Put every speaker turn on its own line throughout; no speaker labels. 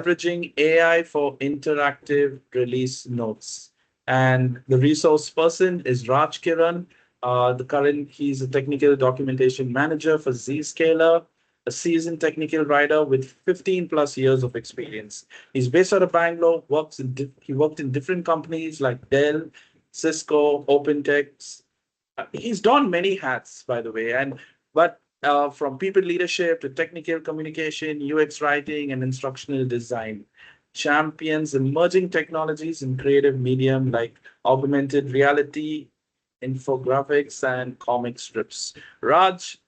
leveraging AI for interactive release notes. And the resource person is Raj Kiran. He's a technical documentation manager for Zscaler, a seasoned technical writer with 15 plus years of experience. He's based out of Bangalore. He worked in different companies like Dell, Cisco, OpenText. He's donned many hats, by the way, and but from people leadership to technical communication, UX writing, and instructional design, champions emerging technologies in creative medium like augmented reality, infographics, and comic strips. Raj,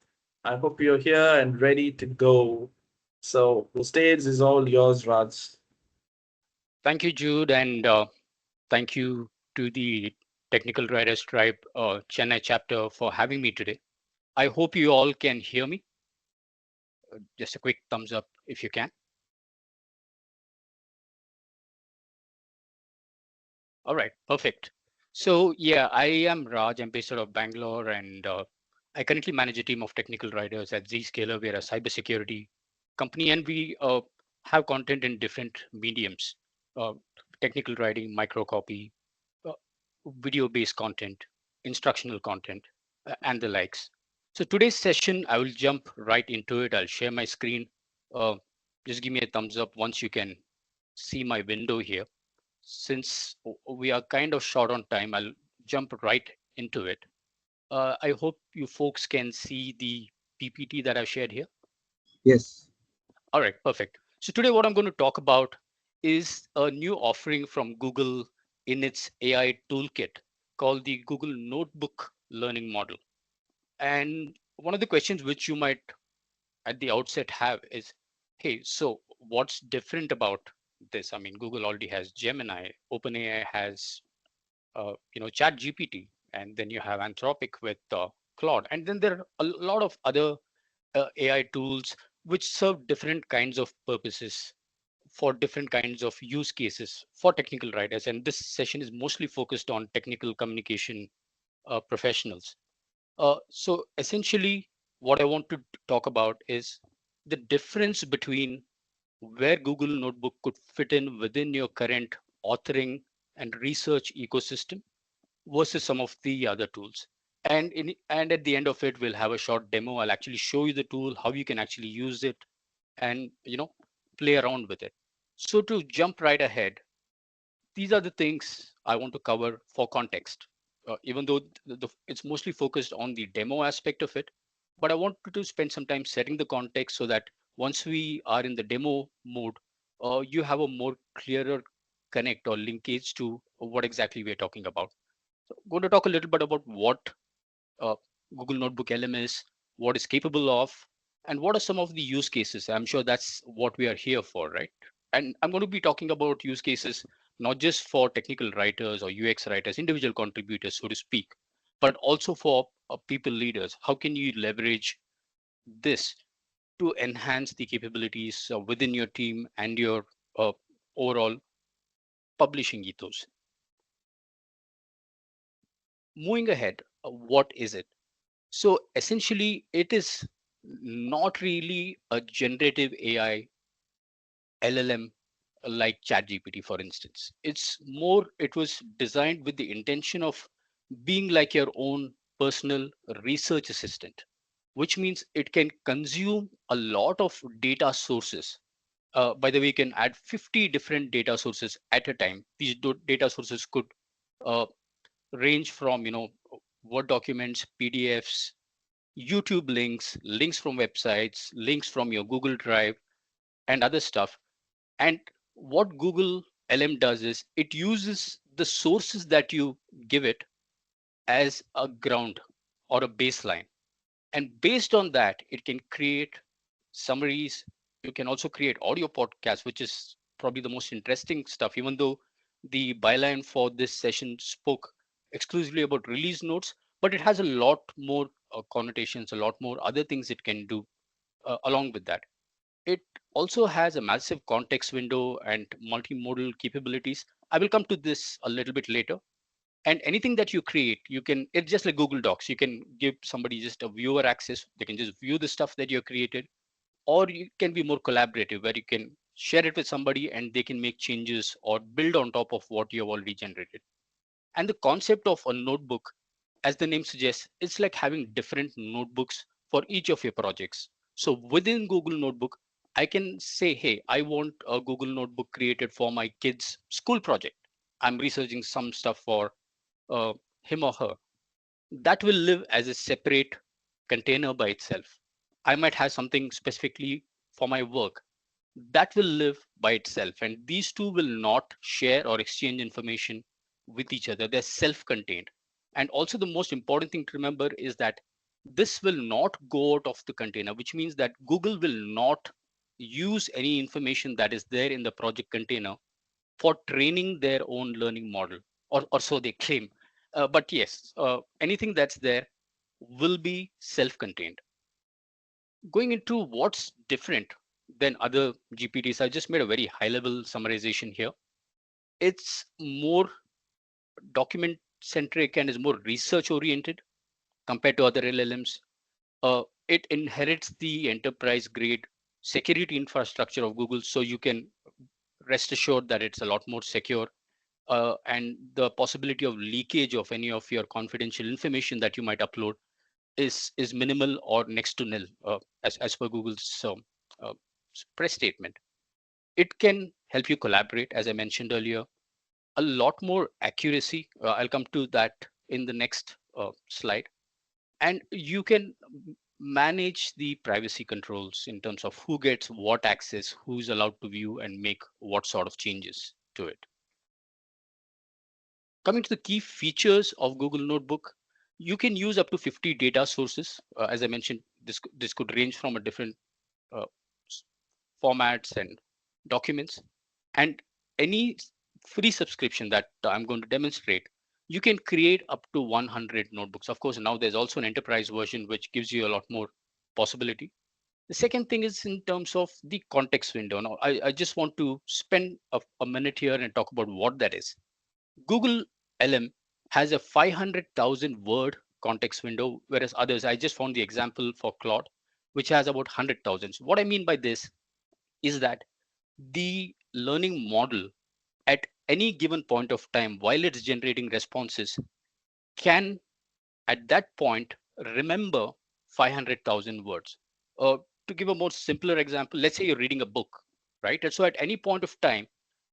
I hope you're here and ready to go. So the stage is all yours, Raj.
Thank you, Jude, and thank you to the Technical Writers Tribe Chennai chapter for having me today. I hope you all can hear me. Just a quick thumbs up if you can. All right, perfect. So yeah, I am Raj. I'm based out of Bangalore, and I currently manage a team of technical writers at Zscaler. We're a cybersecurity company, and we have content in different mediums: uh, technical writing, microcopy, uh, video-based content, instructional content, and the likes. So today's session, I will jump right into it. I'll share my screen. Uh, just give me a thumbs up once you can see my window here. Since we are kind of short on time, I'll jump right into it. I hope you folks can see the PPT that I've shared here.
Yes.
All right, perfect. So today what I'm going to talk about is a new offering from Google in its AI toolkit called the Google Notebook Learning Model. And one of the questions which you might at the outset have is, hey, so what's different about this? I mean, Google already has Gemini, OpenAI has Chat GPT, and then you have Anthropic with Claude, and then there are a lot of other AI tools which serve different kinds of purposes for different kinds of use cases for technical writers. And this session is mostly focused on technical communication professionals. So essentially, what I want to talk about is the difference between where Google Notebook could fit in within your current authoring and research ecosystem versus some of the other tools. And at the end of it, we'll have a short demo. I'll actually show you the tool, how you can actually use it, and play around with it. So to jump right ahead, these are the things I want to cover for context. Even though it's mostly focused on the demo aspect of it, but I want to spend some time setting the context so that once we are in the demo mode, you have a more clearer connect or linkage to what exactly we're talking about. So I'm going to talk a little bit about what uh, Google Notebook LM is, what is capable of, and what are some of the use cases. I'm sure that's what we are here for, right? And I'm going to be talking about use cases not just for technical writers or UX writers, individual contributors, so to speak, but also for people leaders. How can you leverage this to enhance the capabilities within your team and your overall publishing ethos? Moving ahead, what is it? So essentially, it is not really a generative AI LLM like ChatGPT, for instance. It was designed with the intention of being like your own personal research assistant, which means it can consume a lot of data sources. By the way, you can add 50 different data sources at a time. These data sources could uh, range from, Word documents, PDFs, YouTube links, links from websites, links from your Google Drive, and other stuff. And what Google LM does is it uses the sources that you give it as a ground or a baseline. And based on that, it can create summaries. You can also create audio podcasts, which is probably the most interesting stuff, even though the byline for this session spoke exclusively about release notes, but it has a lot more connotations, a lot more other things it can do along with that. It also has a massive context window and multimodal capabilities. I will come to this a little bit later. And anything that you create, it's just like Google Docs. You can give somebody just a viewer access. They can just view the stuff that you created, or you can be more collaborative where you can share it with somebody, and they can make changes or build on top of what you have already generated. And the concept of a notebook, as the name suggests, it's like having different notebooks for each of your projects. So within Google Notebook, I can say, hey, I want a Google Notebook created for my kid's school project. I'm researching some stuff for uh, him or her. That will live as a separate container by itself. I might have something specifically for my work that will live by itself, and these two will not share or exchange information with each other. They're self-contained. And also the most important thing to remember is that this will not go out of the container, which means that Google will not use any information that is there in the project container for training their own learning model, or so they claim. But yes, anything that's there will be self-contained. Going into what's different than other GPTs, I just made a very high level summarization here. It's more document centric and is more research oriented compared to other LLMs. It inherits the enterprise grade security infrastructure of Google, so you can rest assured that it's a lot more secure. And the possibility of leakage of any of your confidential information that you might upload is minimal or next to nil, as per Google's uh, press statement. It can help you collaborate, as I mentioned earlier, a lot more accuracy. I'll come to that in the next slide. And you can manage the privacy controls in terms of who gets what access, who's allowed to view and make what sort of changes to it. Coming to the key features of Google Notebook, you can use up to 50 data sources. As I mentioned, this could range from a different uh, formats and documents. And any free subscription that I'm going to demonstrate, you can create up to 100 notebooks. Of course, now there's also an enterprise version, which gives you a lot more possibility. The second thing is in terms of the context window. Now, I just want to spend a minute here and talk about what that is. Google LM has a 500,000 word context window, whereas others, I just found the example for Claude, which has about 100,000. So what I mean by this is that the learning model at any given point of time while it's generating responses can at that point remember 500,000 words. To give a more simpler example, let's say you're reading a book, right? And so at any point of time,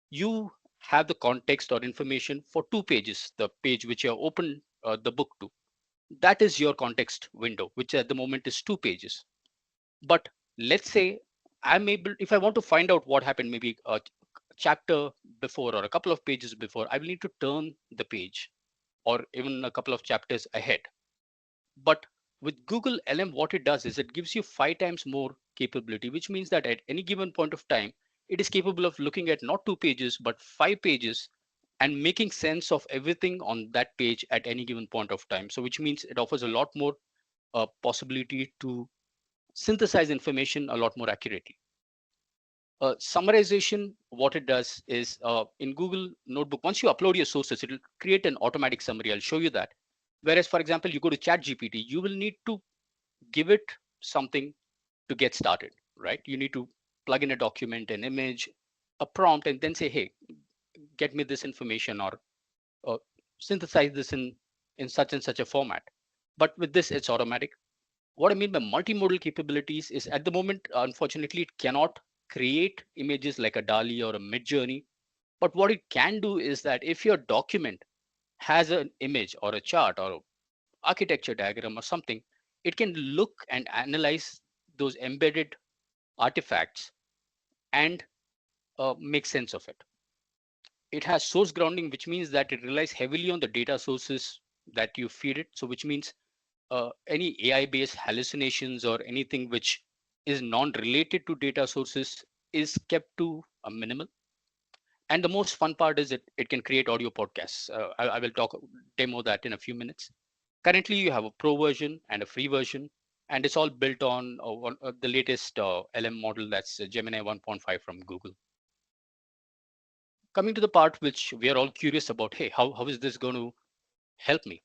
you have the context or information for two pages, the page which you open the book to. That is your context window, which at the moment is two pages. But let's say I'm able, if I want to find out what happened, maybe a chapter before or a couple of pages before, I will need to turn the page or even a couple of chapters ahead. But with Google LM, what it does is it gives you 5 times more capability, which means that at any given point of time, it is capable of looking at not two pages, but 5 pages and making sense of everything on that page at any given point of time. So, which means it offers a lot more possibility to synthesize information a lot more accurately. Summarization, what it does is in Google Notebook, once you upload your sources, it will create an automatic summary. I'll show you that. Whereas, for example, you go to ChatGPT, you will need to give it something to get started, right? You need to plug in a document, an image, a prompt, and then say, hey, get me this information or uh, synthesize this in such and such a format. But with this, it's automatic. What I mean by multimodal capabilities is at the moment, unfortunately, it cannot create images like a DALI or a Midjourney. But what it can do is that if your document has an image or a chart or architecture diagram or something, it can look and analyze those embedded artifacts and make sense of it. It has source grounding, which means that it relies heavily on the data sources that you feed it. So, which means any AI based hallucinations or anything which is non related to data sources is kept to a minimal. And the most fun part is it can create audio podcasts. I will talk demo that in a few minutes. Currently, you have a pro version and a free version, and it's all built on the latest LM model, that's Gemini 1.5 from Google. Coming to the part which we are all curious about, hey, how is this going to help me?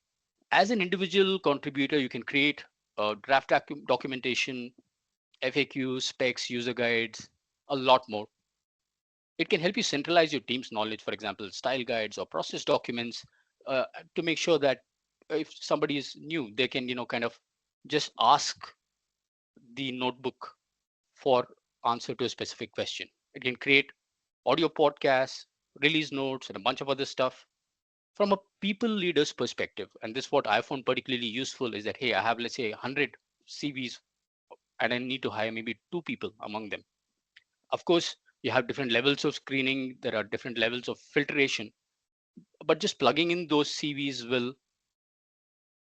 As an individual contributor, you can create draft documentation, FAQs, specs, user guides, a lot more. It can help you centralize your team's knowledge, for example, style guides or process documents, to make sure that if somebody is new, they can, kind of just ask the notebook for answer to a specific question. It can create audio podcasts, release notes, and a bunch of other stuff. From a people leader's perspective, and this is what I found particularly useful, is that, hey, I have, let's say, 100 CVs and I need to hire maybe two people among them. Of course, you have different levels of screening, there are different levels of filtration, but just plugging in those CVs will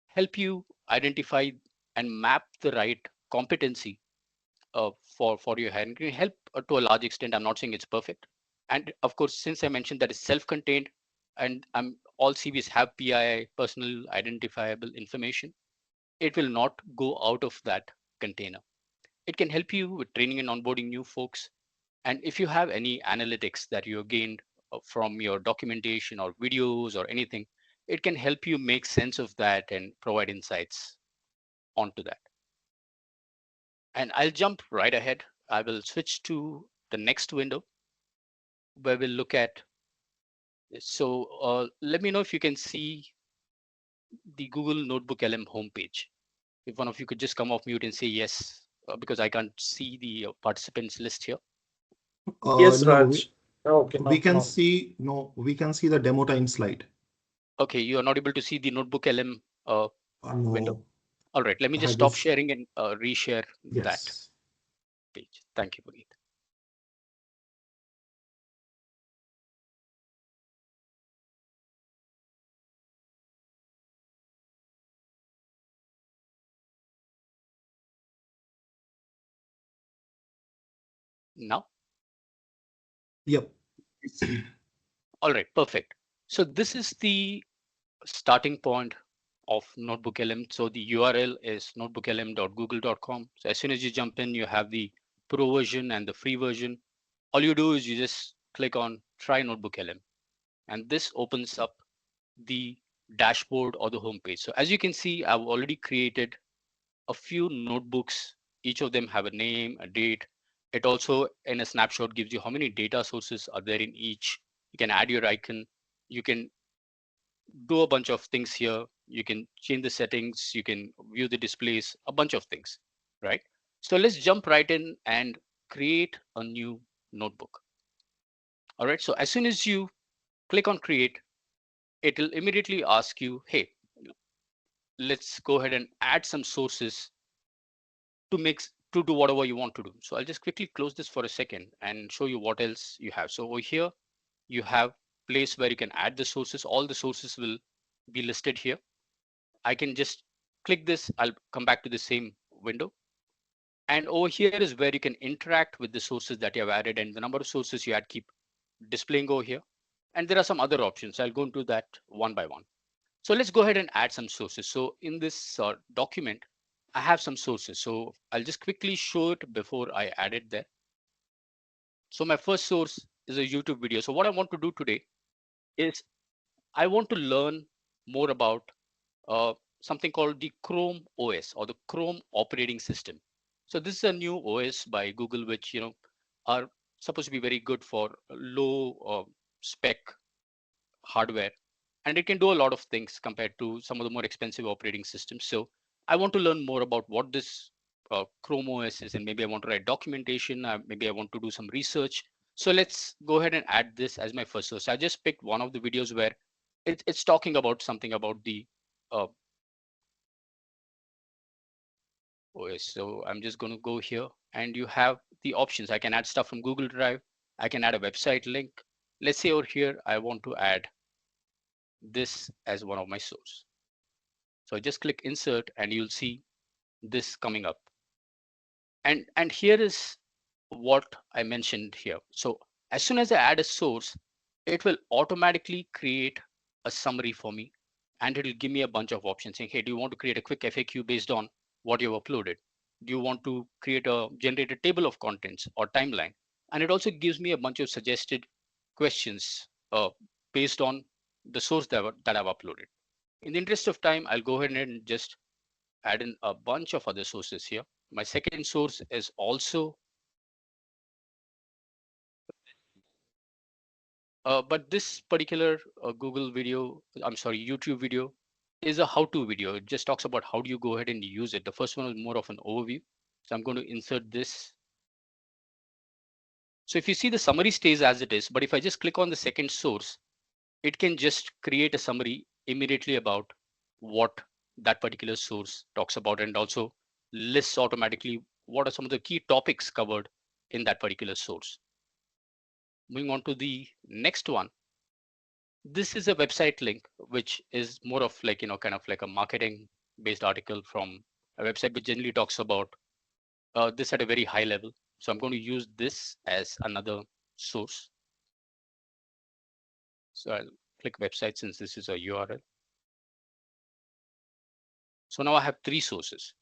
help you identify and map the right competency for your hiring. It can help to a large extent. I'm not saying it's perfect. And of course, since I mentioned that it's self-contained and all CVs have PII, personal identifiable information, it will not go out of that container. It can help you with training and onboarding new folks. And if you have any analytics that you have gained from your documentation or videos or anything, it can help you make sense of that and provide insights onto that. And I'll jump right ahead. I will switch to the next window where we'll look at. So let me know if you can see the Google Notebook LM homepage. If one of you could just come off mute and say yes, because I can't see the participants list here.
Yes,
No,
Raj. Okay,
we
no,
can
no.
see, no, we can see the demo time slide.
Okay, you are not able to see the Notebook LM window.
No,
All right, let me
I
just
have
stop
just,
sharing and reshare that
yes.
page. Thank you, Puneet. Now,
Yep.
all right, perfect. So this is the starting point of Notebook LM. So the URL is notebooklm.google.com. So as soon as you jump in, you have the pro version and the free version. All you do is you just click on try Notebook LM, and this opens up the dashboard or the home page. So as you can see, I've already created a few notebooks. Each of them have a name, a date. It also, in a snapshot, gives you how many data sources are there in each. You can add your icon. You can do a bunch of things here. You can change the settings. You can view the displays, a bunch of things, right? So let's jump right in and create a new notebook. All right. So as soon as you click on create, it will immediately ask you, hey, let's go ahead and add some sources to to do whatever you want to do. So I'll just quickly close this for a second and show you what else you have. So over here, you have place where you can add the sources. All the sources will be listed here. I can just click this. I'll come back to the same window. And over here is where you can interact with the sources that you have added, and the number of sources you add keep displaying over here. And there are some other options. I'll go into that one by one. So let's go ahead and add some sources. So in this document, I have some sources. So I'll just quickly show it before I add it there. So my first source is a YouTube video. So what I want to do today is I want to learn more about uh, something called the Chrome OS or the Chrome operating system. So this is a new OS by Google, which are supposed to be very good for low spec hardware, and it can do a lot of things compared to some of the more expensive operating systems. So I want to learn more about what this Chrome OS is, and maybe I want to write documentation, maybe I want to do some research. So let's go ahead and add this as my first source. I just picked one of the videos where it's talking about something about the uh, OS. So I'm just going to go here, and you have the options. I can add stuff from Google Drive. I can add a website link. Let's say over here, I want to add this as one of my source. So I just click insert and you'll see this coming up. And here is what I mentioned here. So as soon as I add a source, it will automatically create a summary for me, and it'll give me a bunch of options saying, hey, do you want to create a quick FAQ based on what you've uploaded? Do you want to create a generated table of contents or timeline? And it also gives me a bunch of suggested questions based on the source that I've uploaded. In the interest of time, I'll go ahead and just add in a bunch of other sources here. My second source is also But this particular Google video, I'm sorry, YouTube video is a how-to video. It just talks about how do you go ahead and use it. The first one is more of an overview. So I'm going to insert this. So if you see the summary stays as it is, but if I just click on the second source, it can just create a summary immediately about what that particular source talks about and also lists automatically what are some of the key topics covered in that particular source. Moving on to the next one. This is a website link, which is more of like, kind of like a marketing based article from a website which generally talks about this at a very high level. So I'm going to use this as another source. So I'll click website since this is a URL. So now I have three sources.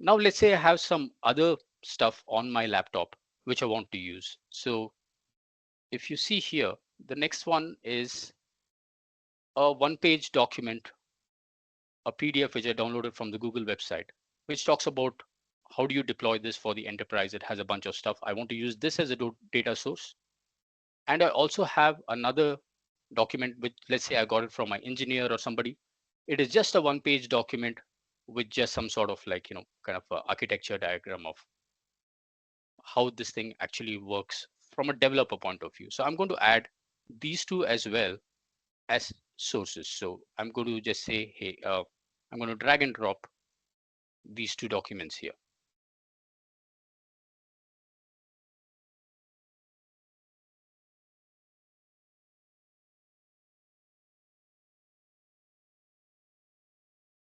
Now let's say I have some other stuff on my laptop which I want to use. So if you see here, the next one is a one-page document, a PDF which I downloaded from the Google website, which talks about how do you deploy this for the enterprise. It has a bunch of stuff. I want to use this as a data source. And I also have another document which, let's say I got it from my engineer or somebody. It is just a one-page document with just some sort of like, kind of a architecture diagram of how this thing actually works from a developer point of view. So I'm going to add these two as well as sources. So I'm going to just say, hey, I'm going to drag and drop these two documents here.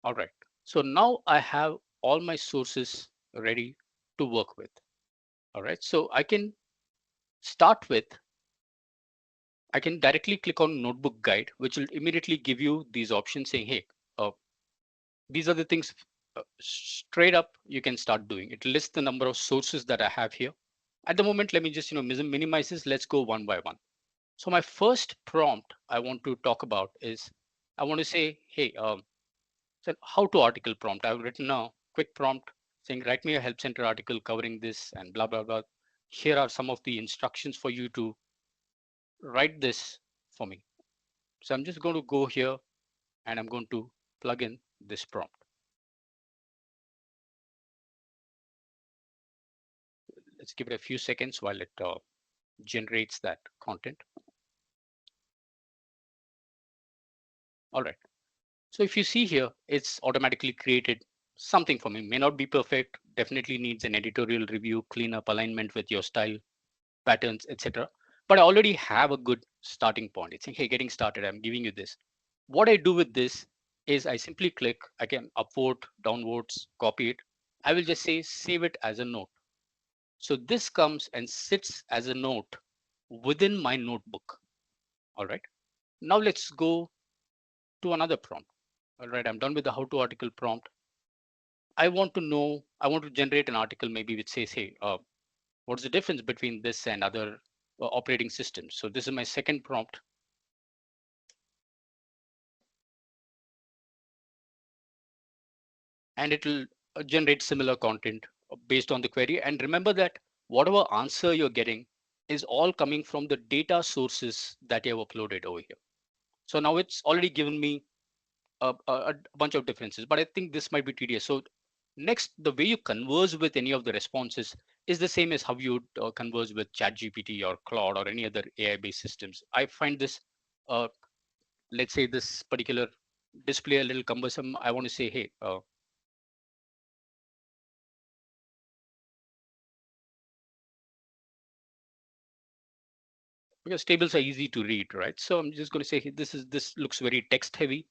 All right. So now I have all my sources ready to work with. All right. So I can start with, I can directly click on Notebook Guide, which will immediately give you these options saying, hey, uh, these are the things straight up you can start doing. It lists the number of sources that I have here. At the moment, let me just minimize this. Let's go one by one. So my first prompt I want to talk about is I want to say, hey, so how to article prompt. I've written a quick prompt saying write me a help center article covering this and blah blah blah. Here are some of the instructions for you to write this for me. So I'm just going to go here and I'm going to plug in this prompt. Let's give it a few seconds while it generates that content. All right. So if you see here, it's automatically created something for me. May not be perfect, definitely needs an editorial review, cleanup, alignment with your style, patterns, etc. But I already have a good starting point. It's saying, hey, getting started, I'm giving you this. What I do with this is I simply click, I can upward, downwards, copy it. I will just say save it as a note. So this comes and sits as a note within my notebook. All right. Now let's go to another prompt. All right, I'm done with the how to article prompt. I want to know, I want to generate an article maybe which says, hey, what's the difference between this and other operating systems? So this is my second prompt. And it will generate similar content based on the query. And remember that whatever answer you're getting is all coming from the data sources that you have uploaded over here. So now it's already given me a bunch of differences, but I think this might be tedious. So next, the way you converse with any of the responses is the same as how you converse with ChatGPT or Claude or any other AI-based systems. I find this, uh, let's say this particular display a little cumbersome. I want to say, hey, because tables are easy to read, right? So I'm just going to say, hey, this looks very text heavy.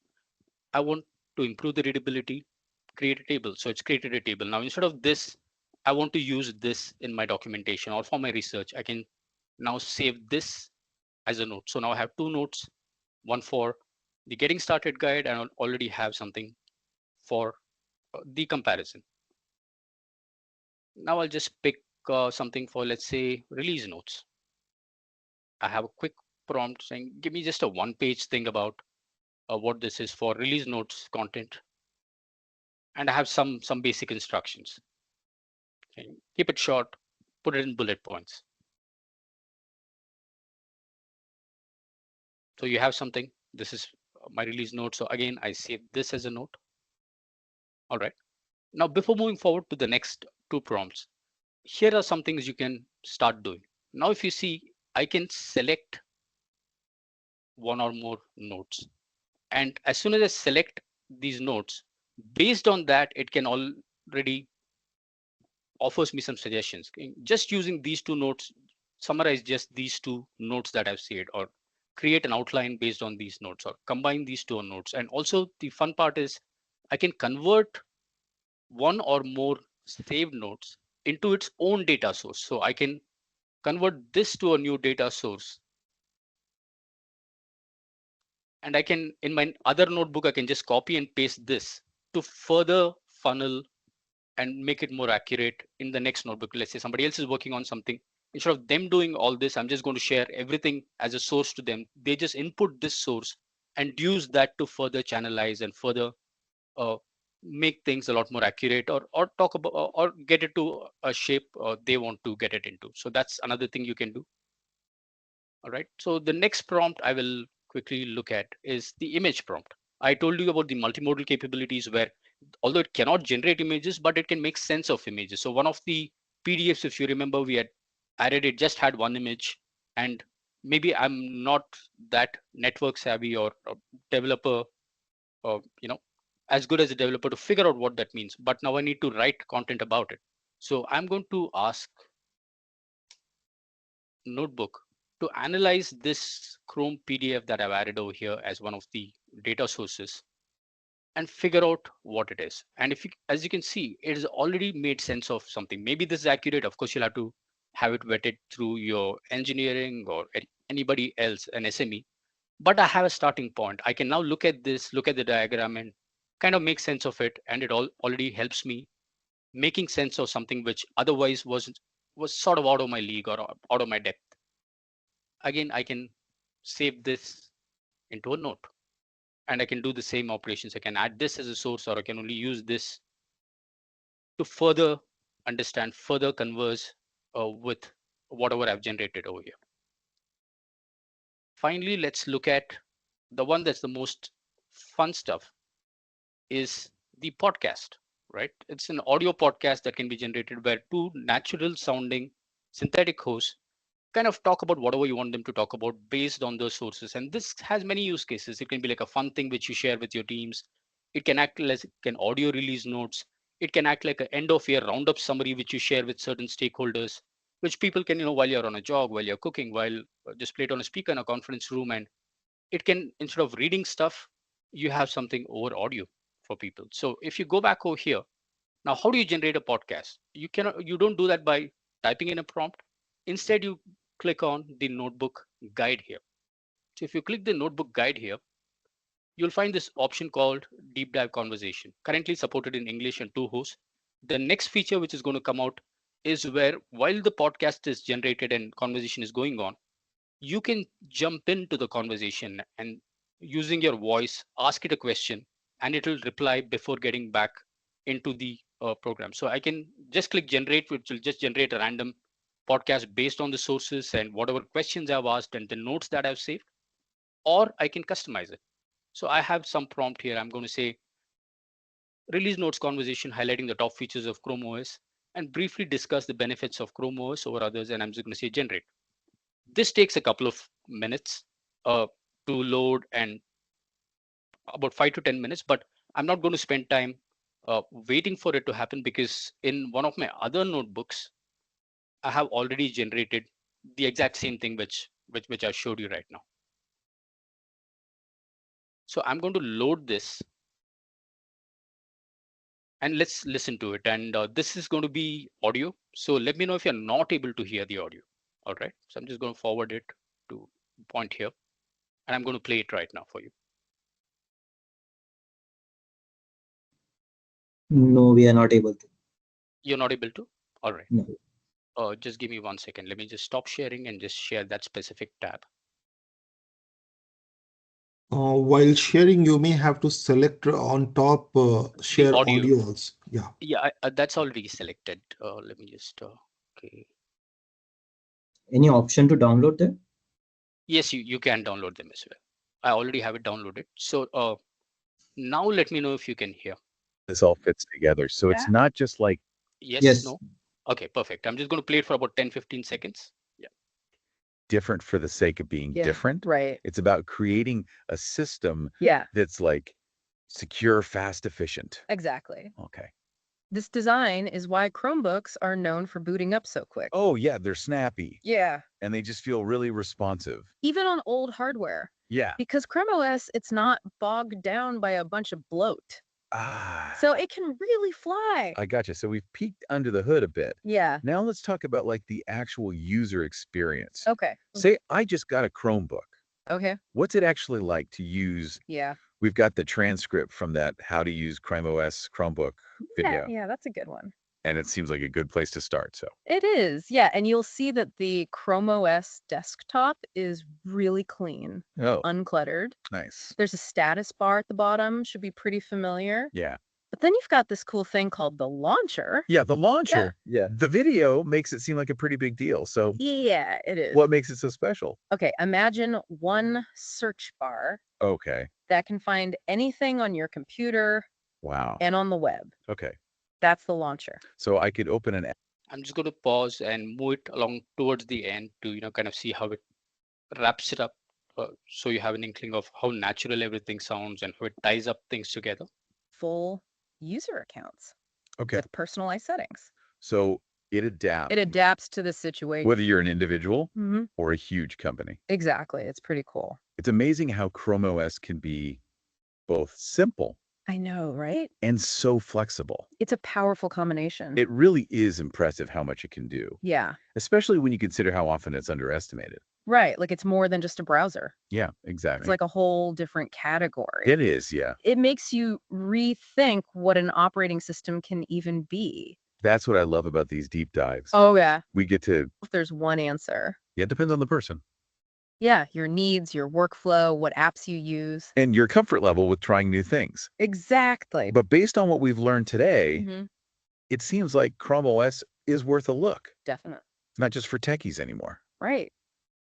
I want to improve the readability, create a table. So it's created a table. Now, instead of this, I want to use this in my documentation or for my research. I can now save this as a note. So now I have two notes, one for the getting started guide, and I already have something for the comparison. Now I'll just pick something for, let's say, release notes. I have a quick prompt saying, give me just a one-page thing about what this is for release notes content. And I have some basic instructions. Okay. Keep it short, put it in bullet points. So you have something. This is my release note. So again, I save this as a note. All right. Now, before moving forward to the next two prompts, here are some things you can start doing. Now, if you see, I can select one or more notes. And as soon as I select these notes, based on that, it can already offers me some suggestions. Just using these two notes, summarize just these two notes that I've saved, or create an outline based on these notes, or combine these two notes. And also the fun part is I can convert one or more saved notes into its own data source. So I can convert this to a new data source. And I can, in my other notebook, I can just copy and paste this to further funnel and make it more accurate in the next notebook. Let's say somebody else is working on something. Instead of them doing all this, I'm just going to share everything as a source to them. They just input this source and use that to further channelize and further uh, make things a lot more accurate, or talk about, or get it to a shape they want to get it into. So that's another thing you can do. All right. So the next prompt I will quickly look at is the image prompt. I told you about the multimodal capabilities where although it cannot generate images, but it can make sense of images. So one of the PDFs, if you remember, we had added, it just had one image, and maybe I'm not that network savvy or developer, or as good as a developer to figure out what that means. But now I need to write content about it. So I'm going to ask Notebook to analyze this Chrome PDF that I've added over here as one of the data sources and figure out what it is. And if you, as you can see, it has already made sense of something. Maybe this is accurate. Of course, you'll have to have it vetted through your engineering or anybody else, an SME. But I have a starting point. I can now look at this, look at the diagram, and kind of make sense of it. And it all already helps me making sense of something which otherwise was sort of out of my league or out of my depth. Again, I can save this into a note, and I can do the same operations. I can add this as a source, or I can only use this to further understand, further converse with whatever I've generated over here. Finally, let's look at the one that's the most fun stuff, is the podcast, right? It's an audio podcast that can be generated where two natural sounding synthetic hosts kind of talk about whatever you want them to talk about based on those sources. And this has many use cases. It can be like a fun thing which you share with your teams. It can act as can audio release notes. It can act like an end of year roundup summary which you share with certain stakeholders, which people can, while you're on a jog, while you're cooking, while just play it on a speaker in a conference room. And it can, instead of reading stuff, you have something over audio for people. So if you go back over here, now how do you generate a podcast? You don't do that by typing in a prompt. Instead, you click on the notebook guide here. So if you click the notebook guide here, you'll find this option called deep dive conversation, currently supported in English and two hosts. The next feature which is going to come out is where while the podcast is generated and conversation is going on, you can jump into the conversation and using your voice, ask it a question, and it will reply before getting back into the program. So I can just click generate, which will just generate a random podcast based on the sources and whatever questions I've asked and the notes that I've saved, or I can customize it. So I have some prompt here. I'm going to say release notes conversation highlighting the top features of Chrome OS and briefly discuss the benefits of Chrome OS over others. And I'm just going to say generate. This takes a couple of minutes to load, and about 5 to 10 minutes, but I'm not going to spend time waiting for it to happen, because in one of my other notebooks, I have already generated the exact same thing which I showed you right now. So I'm going to load this and let's listen to it. And this is going to be audio. So let me know if you're not able to hear the audio. All right. So I'm just going to forward it to point here, and I'm going to play it right now for you.
No, we are not able to.
You're not able to? All right.
No.
Just give me 1 second. Let me just stop sharing and just share that specific tab.
While sharing, you may have to select on top share
audio.
audio also. Yeah.
Yeah, that's already selected. Let me just, okay.
Any option to download them?
Yes, you can download them as well. I already have it downloaded. So now let me know if you can hear.
This all fits together. So it's not just like
Yes,
Yes.
no? Okay, perfect. I'm just going to play it for about 10-15 seconds. Yeah.
different for the sake of being
Yeah,
different.
right.
It's about creating a system
Yeah,
that's like secure, fast, efficient.
exactly.
Okay.
This design is why Chromebooks are known for booting up so quick.
Oh, yeah, they're snappy
Yeah,
and they just feel really responsive.
even on old hardware.
Yeah.
Because Chrome OS, it's not bogged down by a bunch of bloat.
Ah,
So it can really fly.
I gotcha. So we've peeked under the hood a bit.
Yeah.
Now let's talk about like the actual user experience.
Okay.
Say I just got a Chromebook.
Okay.
What's it actually like to use?
Yeah.
We've got the transcript from that how to use Chrome OS Chromebook video,
Yeah, that's a good one.
and it seems like a good place to start. So,
It is. Yeah. And you'll see that the Chrome OS desktop is really clean,
oh,
uncluttered.
nice.
There's a status bar at the bottom, should be pretty familiar.
Yeah.
But then you've got this cool thing called the launcher.
Yeah, the launcher. Yeah. The video makes it seem like a pretty big deal. So,
Yeah, it is.
what makes it so special?
Okay, imagine one search bar
Okay.
that can find anything on your computer
Wow.
and on the web.
Okay.
That's the launcher.
So I could open an app.
I'm just going to pause and move it along towards the end to, kind of see how it wraps it up. So you have an inkling of how natural everything sounds and how it ties up things together.
Full user accounts
Okay.
with personalized settings.
So it adapts.
It adapts to the situation.
Whether you're an individual
Mhm.
or a huge company.
Exactly. It's pretty cool.
It's amazing how Chrome OS can be both simple
I know, right?
and so flexible.
It's a powerful combination.
It really is impressive how much it can do,
Yeah.
especially when you consider how often it's underestimated.
Right. Like it's more than just a browser.
Yeah,
It's
exactly.
like a whole different category.
It is, yeah.
It makes you rethink what an operating system can even be.
That's what I love about these deep dives.
Oh, yeah.
We get to,
If there's one answer.
yeah, it depends on the person
Yeah, your needs, your workflow, what apps you use.
and your comfort level with trying new things.
Exactly.
But based on what we've learned today,
Mhm.
it seems like Chrome OS is worth a look,
Definitely.
not just for techies anymore.
Right.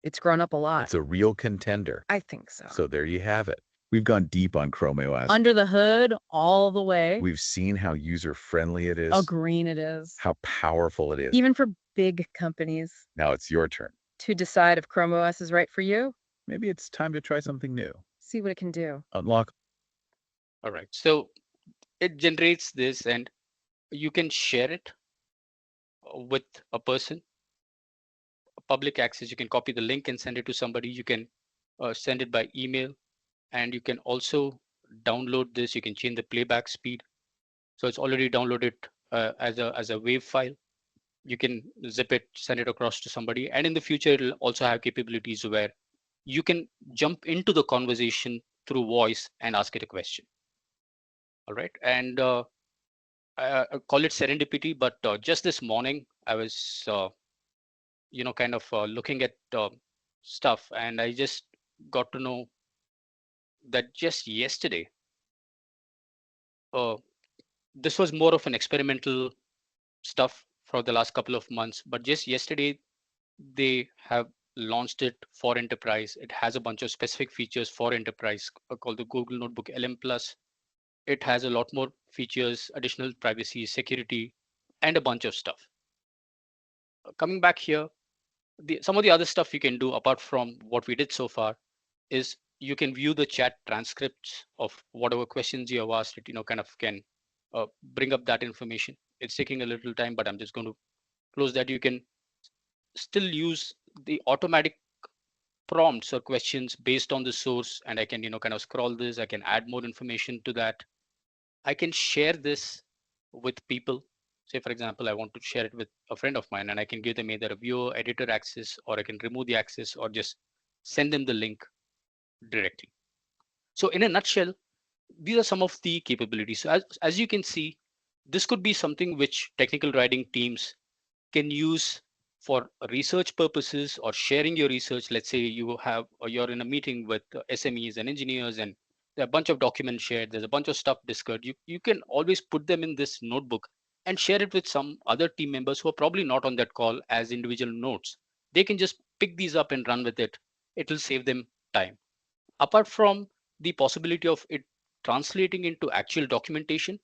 It's grown up a lot.
It's a real contender.
I think so.
So there you have it. We've gone deep on Chrome OS.
Under the hood, all the way.
We've seen how user-friendly it is,
How green it is.
how powerful it is.
Even for big companies
Now it's your turn.
to decide if Chrome OS is right for you,
Maybe it's time to try something new.
see what it can do.
Unlock.
All right. So it generates this and you can share it with a person. Public access, you can copy the link and send it to somebody. You can send it by email, and you can also download this. You can change the playback speed. So it's already downloaded as a WAV file. You can zip it, send it across to somebody, and in the future it'll also have capabilities where you can jump into the conversation through voice and ask it a question. All right, and I call it serendipity, but just this morning I was kind of looking at stuff, and I just got to know that just yesterday, uh, this was more of an experimental stuff for the last couple of months, but just yesterday they have launched it for enterprise. It has a bunch of specific features for enterprise called the Google Notebook LM Plus. It has a lot more features, additional privacy, security, and a bunch of stuff. Coming back here, some of the other stuff you can do apart from what we did so far is you can view the chat transcripts of whatever questions you have asked. It kind of can bring up that information. It's taking a little time, but I'm just going to close that. You can still use the automatic prompts or questions based on the source, and I can kind of scroll this. I can add more information to that. I can share this with people. Say, for example, I want to share it with a friend of mine, and I can give them either a viewer editor access, or I can remove the access, or just send them the link directly. So in a nutshell, these are some of the capabilities. So as you can see, this could be something which technical writing teams can use for research purposes or sharing your research. Let's say you have, or you're in a meeting with SMEs and engineers, and there are a bunch of documents shared. There's a bunch of stuff discussed. You can always put them in this notebook and share it with some other team members who are probably not on that call as individual notes. They can just pick these up and run with it. It'll save them time. apart from the possibility of it translating into actual documentation,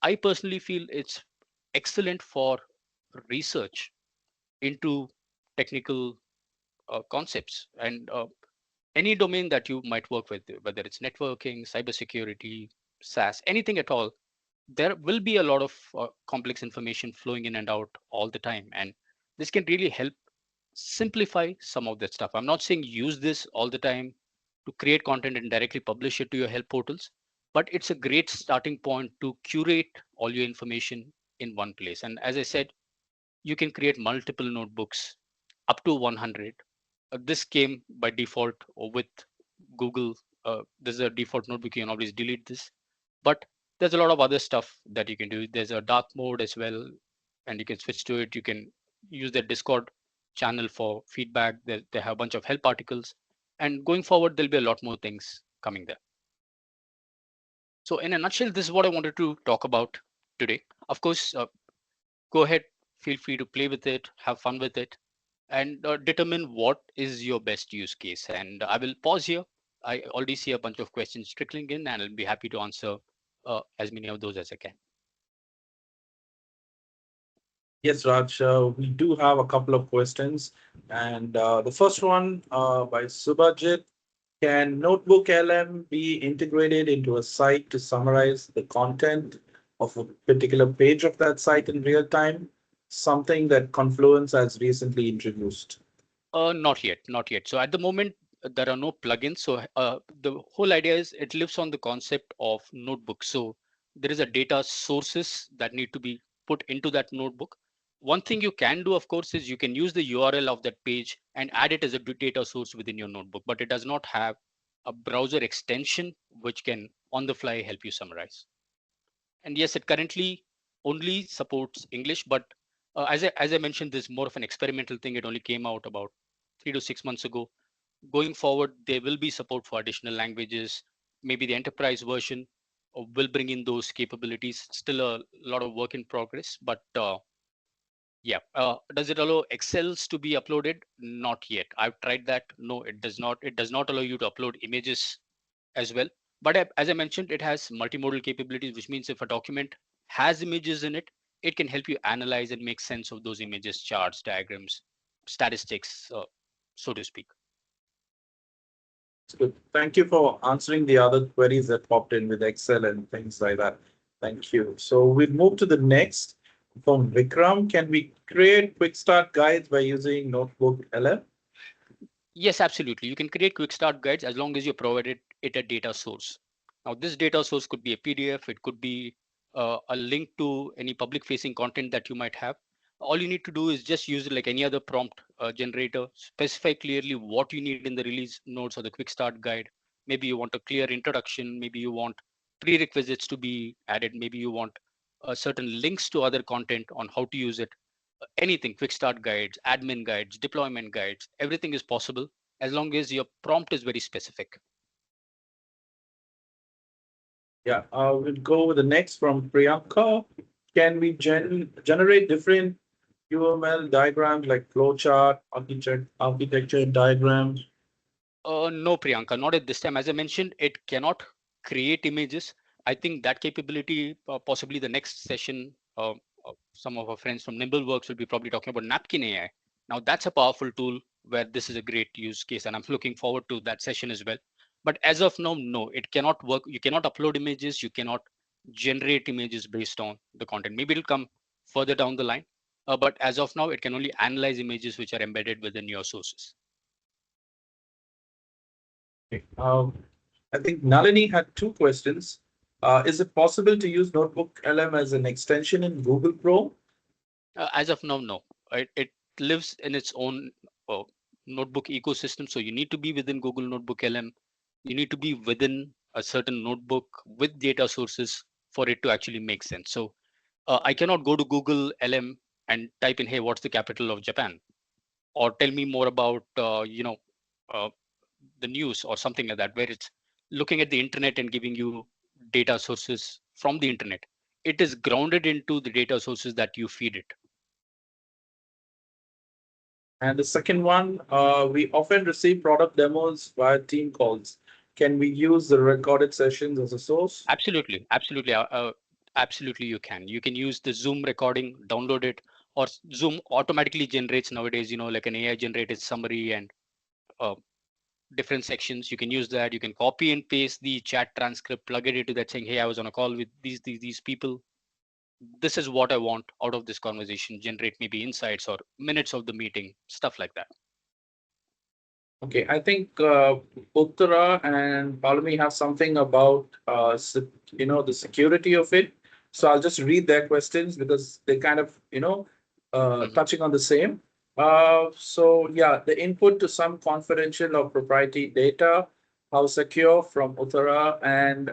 I personally feel it's excellent for research into technical concepts and any domain that you might work with, whether it's networking, cybersecurity, SaaS, anything at all. There will be a lot of complex information flowing in and out all the time, and this can really help simplify some of that stuff. I'm not saying use this all the time to create content and directly publish it to your help portals, but it's a great starting point to curate all your information in one place. And as I said, you can create multiple notebooks up to 100. This came by default with Google. There's a default notebook. You can always delete this, but there's a lot of other stuff that you can do. There's a dark mode as well, and you can switch to it. You can use their Discord channel for feedback. They have a bunch of help articles, and going forward, there'll be a lot more things coming there. So, in a nutshell, this is what I wanted to talk about today. Of course, go ahead, feel free to play with it, have fun with it, and determine what is your best use case. And I will pause here. I already see a bunch of questions trickling in, and I'll be happy to answer as many of those as I can.
Yes, Raj, we do have a couple of questions. And the first one by Subhajit. Can Notebook LM be integrated into a site to summarize the content of a particular page of that site in real time? Something that Confluence has recently introduced.
Not yet, not yet. So at the moment, there are no plugins. So the whole idea is it lives on the concept of notebook. So there is a data sources that need to be put into that notebook. One thing you can do, of course, is you can use the URL of that page and add it as a data source within your notebook, but it does not have a browser extension which can on the fly help you summarize. And yes, it currently only supports English, but as I mentioned, this is more of an experimental thing. It only came out about 3 to 6 months ago. Going forward, there will be support for additional languages. Maybe the enterprise version will bring in those capabilities. Still a lot of work in progress, but yeah. Does it allow Excels to be uploaded? Not yet. I've tried that. No, it does not. It does not allow you to upload images as well. But as I mentioned, it has multimodal capabilities, which means if a document has images in it, it can help you analyze and make sense of those images, charts, diagrams, statistics, so to speak.
It's good. Thank you for answering the other queries that popped in with Excel and things like that. Thank you. So we'll move to the next from Vikram. Can we create quick start guides by using Notebook LM?
Yes, absolutely. You can create quick start guides as long as you provided it a data source. Now, this data source could be a PDF, it could be a link to any public facing content that you might have. All you need to do is just use it like any other prompt generator, specify clearly what you need in the release notes or the quick start guide. Maybe you want a clear introduction, maybe you want prerequisites to be added, maybe you want certain links to other content on how to use it. Anything, quick start guides, admin guides, deployment guides, everything is possible as long as your prompt is very specific.
Yeah, we'll go with the next from Priyanka. Can we generate different UML diagrams like flowchart, architecture diagrams?
No, Priyanka, not at this time. As I mentioned, it cannot create images. I think that capability, possibly the next session, some of our friends from NimbleWorks will be probably talking about Napkin AI. Now, that's a powerful tool where this is a great use case, and I'm looking forward to that session as well. But as of now, no, it cannot work. You cannot upload images. You cannot generate images based on the content. Maybe it'll come further down the line. But as of now, it can only analyze images which are embedded within your sources.
Okay. I think Nalini had two questions. Is it possible to use Notebook LM as an extension in Google Chrome?
As of now, no. It lives in its own uh, notebook ecosystem. So you need to be within Google Notebook LM. You need to be within a certain notebook with data sources for it to actually make sense. So I cannot go to Google LM and type in, hey, what's the capital of Japan? Or tell me more about, uh, the news or something like that, where it's looking at the internet and giving you data sources from the internet. It is grounded into the data sources that you feed it.
And the second one, we often receive product demos via team calls. Can we use the recorded sessions as a source?
Absolutely, absolutely, absolutely. You can use the Zoom recording, download it, or Zoom automatically generates nowadays. Like an AI generated summary and uh, different sections. You can use that. You can copy and paste the chat transcript, plug it into that, saying, "Hey, I was on a call with these people. This is what I want out of this conversation. Generate maybe insights or minutes of the meeting, stuff like that."
Okay, I think Uttara and Palami have something about the security of it. So I'll just read their questions because they kind of
Mhm.
touching on the same. So yeah, the input to some confidential or proprietary data, how secure from Uttara, and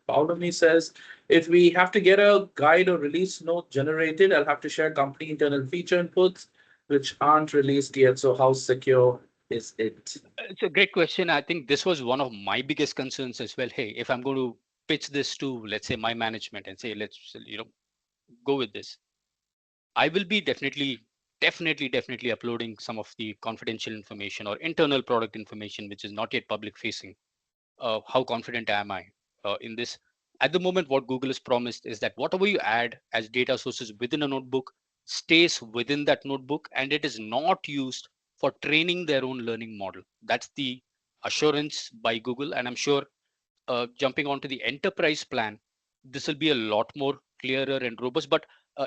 Palami says if we have to get a guide or release note generated, I'll have to share company internal feature inputs which aren't released yet. So how secure is it?
It's a great question. I think this was one of my biggest concerns as well. Hey, if I'm going to pitch this to, let's say, my management and say, let's, go with this, I will be definitely uploading some of the confidential information or internal product information, which is not yet public facing. How confident am I in this? At the moment, what Google has promised is that whatever you add as data sources within a notebook stays within that notebook and it is not used for training their own learning model. That's the assurance by Google. And I'm sure jumping onto the enterprise plan, this will be a lot more clearer and robust. But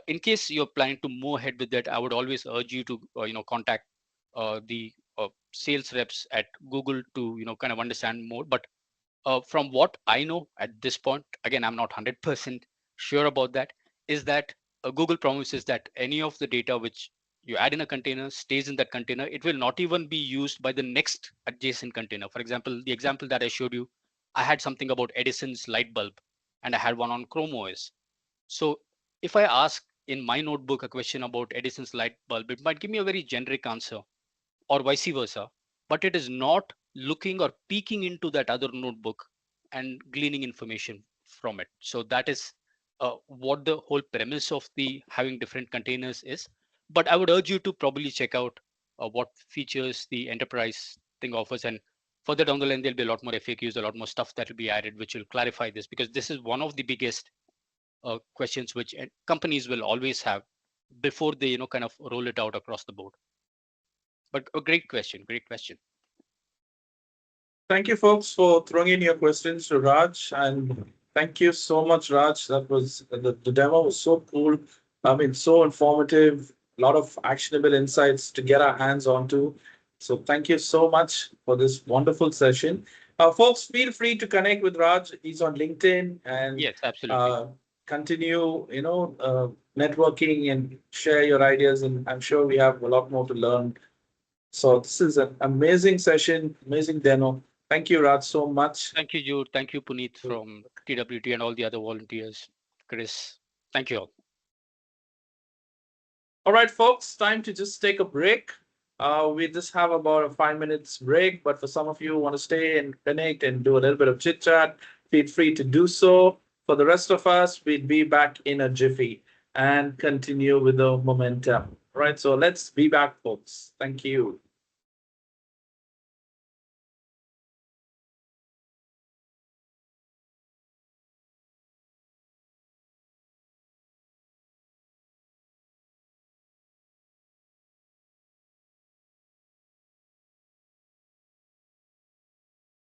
in case you're planning to move ahead with that, I would always urge you to contact the sales reps at Google to kind of understand more. But from what I know at this point, again, I'm not 100% sure about that, is that Google promises that any of the data which you add in a container stays in that container. It will not even be used by the next adjacent container. For example, the example that I showed you, I had something about Edison's light bulb and I had one on Chrome OS. So if I ask in my notebook a question about Edison's light bulb, it might give me a very generic answer or vice versa, but it is not looking or peeking into that other notebook and gleaning information from it. So that is what the whole premise of the having different containers is. But I would urge you to probably check out what features the enterprise thing offers, and further down the line there'll be a lot more FAQs, a lot more stuff that will be added which will clarify this, because this is one of the biggest questions which companies will always have before they kind of roll it out across the board. But a great question, great question.
Thank you, folks, for throwing in your questions to Raj. And thank you so much, Raj. That was the demo was so cool. I mean, so informative, a lot of actionable insights to get our hands onto. So thank you so much for this wonderful session. Folks, feel free to connect with Raj. He's on LinkedIn and
Yes, absolutely.
uh, continue, networking and share your ideas. And I'm sure we have a lot more to learn. So this is an amazing session, amazing demo. Thank you, Raj, so much.
Thank you, Jude. Thank you, Puneet from TWT and all the other volunteers. Chris, thank you all.
All right, folks, time to just take a break. We just have about a 5 minutes break, but for some of you who want to stay and connect and do a little bit of chit chat, feel free to do so. For the rest of us, we'd be back in a jiffy and continue with the momentum. All right, so let's be back, folks. Thank you.